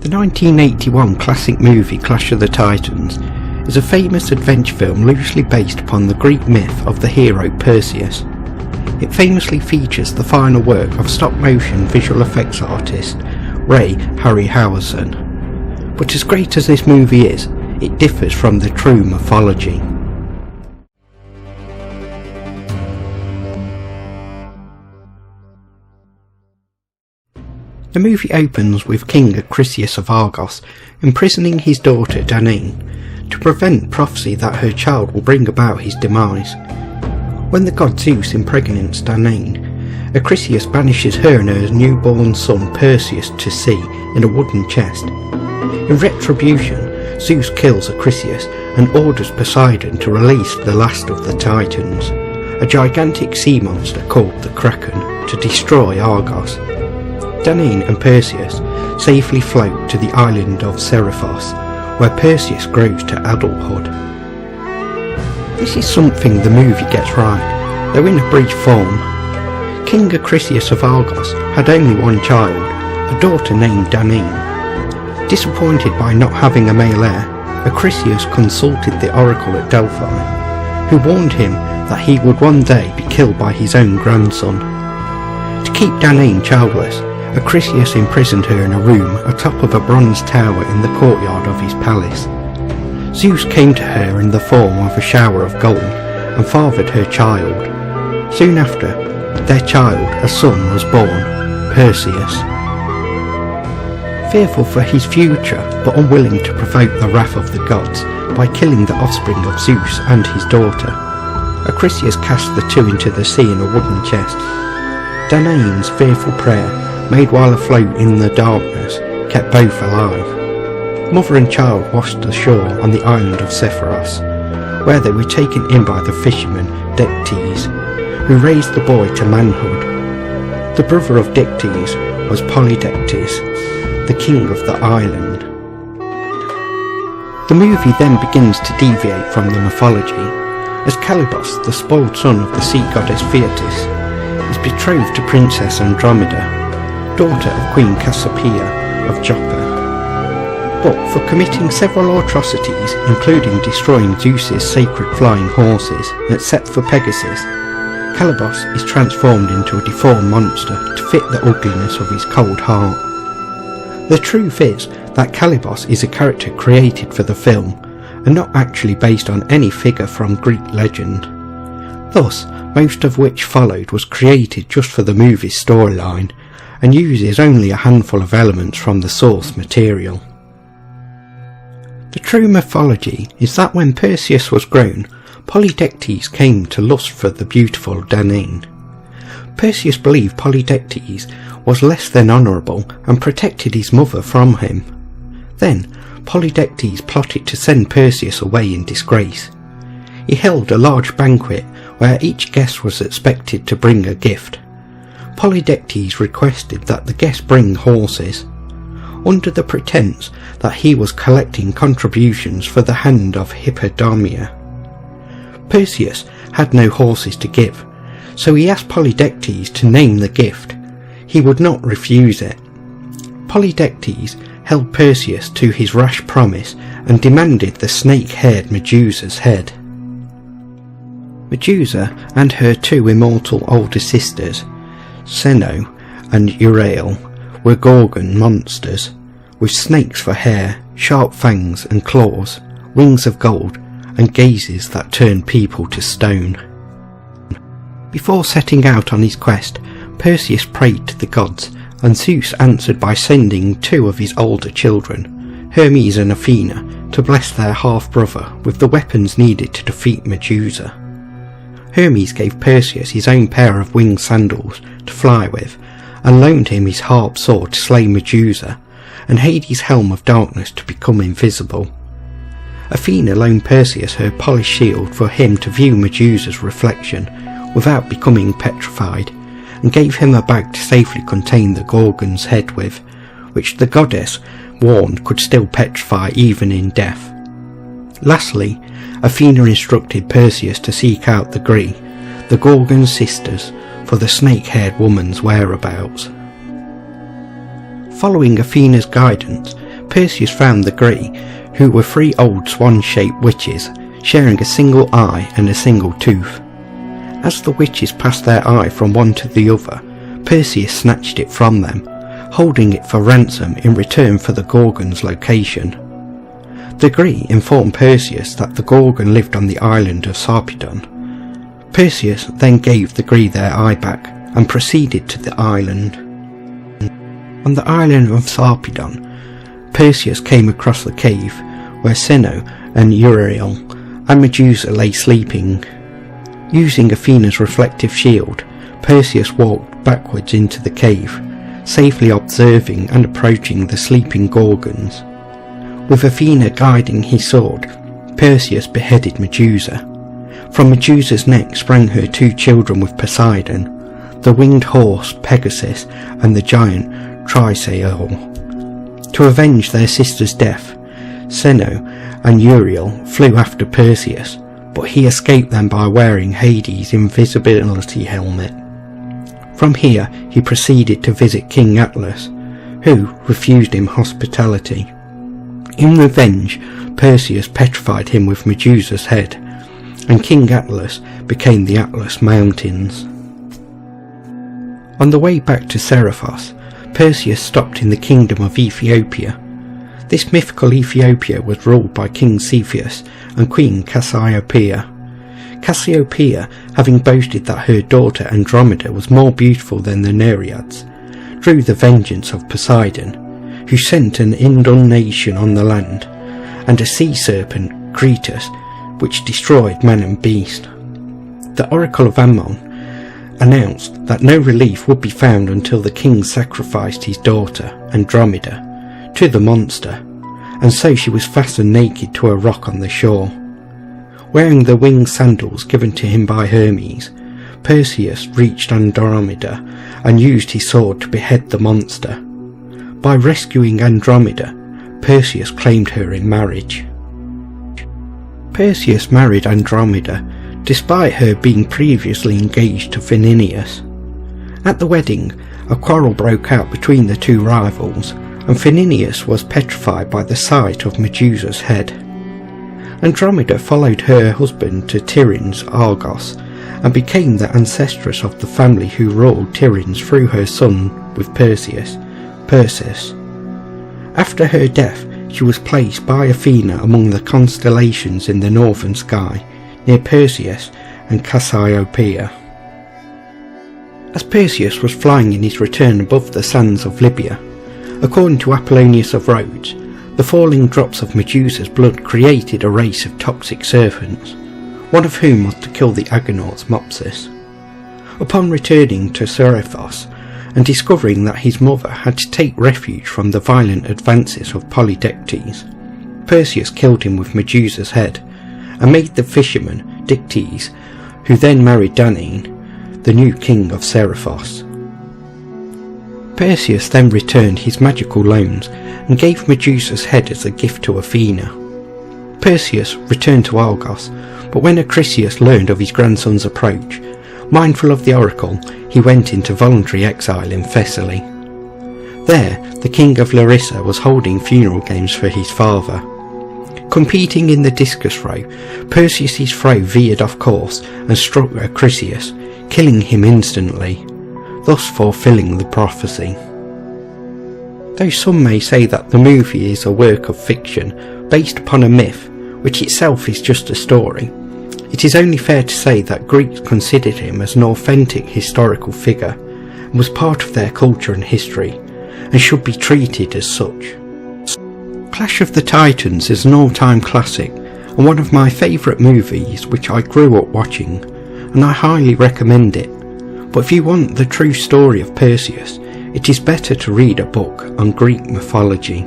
The 1981 classic movie Clash of the Titans is a famous adventure film loosely based upon the Greek myth of the hero Perseus. It famously features the final work of stop-motion visual effects artist Ray Harryhausen. But as great as this movie is, it differs from the true mythology. The movie opens with King Perseus of Argos imprisoning his daughter Danae to prevent prophecy that her child will bring about his demise. When the god Zeus impregnates Danae, Perseus banishes her and her newborn son Perseus to sea in a wooden chest. In retribution, Zeus kills Perseus and orders Poseidon to release the last of the Titans, a gigantic sea monster called the Kraken, to destroy Argos. Danae and Perseus safely float to the island of Seriphos, where Perseus grows to adulthood. This is something the movie gets right, though in a brief form. King Perseus of Argos had only one child, a daughter named Danae. Disappointed by not having a male heir, Perseus consulted the oracle at Delphi, who warned him that he would one day be killed by his own grandson. To keep Danae childless, Perseus imprisoned her in a room atop of a bronze tower in the courtyard of his palace. Zeus came to her in the form of a shower of gold and fathered her child. Soon after, their child, a son, was born, Perseus. Fearful for his future but unwilling to provoke the wrath of the gods by killing the offspring of Zeus and his daughter, Perseus cast the two into the sea in a wooden chest. Danae's fearful prayer, made while afloat in the darkness, kept both alive. Mother and child washed ashore on the island of Sephiros, where they were taken in by the fisherman Dictys, who raised the boy to manhood. The brother of Dictys was Polydectes, the king of the island. The movie then begins to deviate from the mythology, as Calibos, the spoiled son of the sea goddess Thetis, is betrothed to Princess Andromeda, daughter of Queen Cassiopeia of Joppa. But for committing several atrocities, including destroying Zeus's sacred flying horses that set for Pegasus, Calibos is transformed into a deformed monster to fit the ugliness of his cold heart. The truth is that Calibos is a character created for the film, and not actually based on any figure from Greek legend. Thus, most of which followed was created just for the movie's storyline, and uses only a handful of elements from the source material. The true mythology is that when Perseus was grown, Polydectes came to lust for the beautiful Danae. Perseus believed Polydectes was less than honourable and protected his mother from him. Then, Polydectes plotted to send Perseus away in disgrace. He held a large banquet where each guest was expected to bring a gift. Polydectes requested that the guests bring horses, under the pretence that he was collecting contributions for the hand of Hippodamia. Perseus had no horses to give, so he asked Polydectes to name the gift. He would not refuse it. Polydectes held Perseus to his rash promise and demanded the snake-haired Medusa's head. Medusa and her two immortal older sisters, Seno and Euryale, were Gorgon monsters, with snakes for hair, sharp fangs and claws, wings of gold, and gazes that turn people to stone. Before setting out on his quest, Perseus prayed to the gods, and Zeus answered by sending two of his older children, Hermes and Athena, to bless their half-brother with the weapons needed to defeat Medusa. Hermes gave Perseus his own pair of winged sandals to fly with, and loaned him his harp sword to slay Medusa, and Hades' helm of darkness to become invisible. Athena loaned Perseus her polished shield for him to view Medusa's reflection without becoming petrified, and gave him a bag to safely contain the Gorgon's head with, which the goddess warned could still petrify even in death. Lastly, Athena instructed Perseus to seek out the Gree, the Gorgon's sisters, for the snake-haired woman's whereabouts. Following Athena's guidance, Perseus found the Gree, who were 3 old swan-shaped witches, sharing a single eye and a single tooth. As the witches passed their eye from one to the other, Perseus snatched it from them, holding it for ransom in return for the Gorgon's location. The Gree informed Perseus that the Gorgon lived on the island of Sarpedon. Perseus then gave the Gree their eye back and proceeded to the island. On the island of Sarpedon, Perseus came across the cave where Seno and Uriel and Medusa lay sleeping. Using Athena's reflective shield, Perseus walked backwards into the cave, safely observing and approaching the sleeping Gorgons. With Athena guiding his sword, Perseus beheaded Medusa. From Medusa's neck sprang her 2 children with Poseidon, the winged horse Pegasus and the giant Chrysaor. To avenge their sister's death, Seno and Uriel flew after Perseus, but he escaped them by wearing Hades' invisibility helmet. From here he proceeded to visit King Atlas, who refused him hospitality. In revenge, Perseus petrified him with Medusa's head, and King Atlas became the Atlas Mountains. On the way back to Seriphos, Perseus stopped in the kingdom of Ethiopia. This mythical Ethiopia was ruled by King Cepheus and Queen Cassiopeia. Cassiopeia, having boasted that her daughter Andromeda was more beautiful than the Nereids, drew the vengeance of Poseidon, who sent an inundation on the land, and a sea serpent, Cretus, which destroyed man and beast. The oracle of Ammon announced that no relief would be found until the king sacrificed his daughter, Andromeda, to the monster, and so she was fastened naked to a rock on the shore. Wearing the winged sandals given to him by Hermes, Perseus reached Andromeda and used his sword to behead the monster. By rescuing Andromeda, Perseus claimed her in marriage. Perseus married Andromeda, despite her being previously engaged to Phineus. At the wedding, a quarrel broke out between the 2 rivals, and Phineus was petrified by the sight of Medusa's head. Andromeda followed her husband to Tiryns, Argos, and became the ancestress of the family who ruled Tiryns through her son with Perseus. After her death, she was placed by Athena among the constellations in the northern sky, near Perseus and Cassiopeia. As Perseus was flying in his return above the sands of Libya, according to Apollonius of Rhodes, the falling drops of Medusa's blood created a race of toxic serpents, one of whom was to kill the Argonauts Mopsus. Upon returning to Seriphos and discovering that his mother had to take refuge from the violent advances of Polydectes, Perseus killed him with Medusa's head, and made the fisherman Dictys, who then married Danae, the new king of Seriphos. Perseus then returned his magical loans and gave Medusa's head as a gift to Athena. Perseus returned to Argos, but when Acrisius learned of his grandson's approach, mindful of the oracle, he went into voluntary exile in Thessaly. There, the king of Larissa was holding funeral games for his father. Competing in the discus throw, Perseus' throw veered off course and struck Acrisius, killing him instantly, thus fulfilling the prophecy. Though some may say that the movie is a work of fiction based upon a myth, which itself is just a story, it is only fair to say that Greeks considered him as an authentic historical figure and was part of their culture and history, and should be treated as such. Clash of the Titans is an all-time classic and one of my favourite movies which I grew up watching, and I highly recommend it. But if you want the true story of Perseus, it is better to read a book on Greek mythology.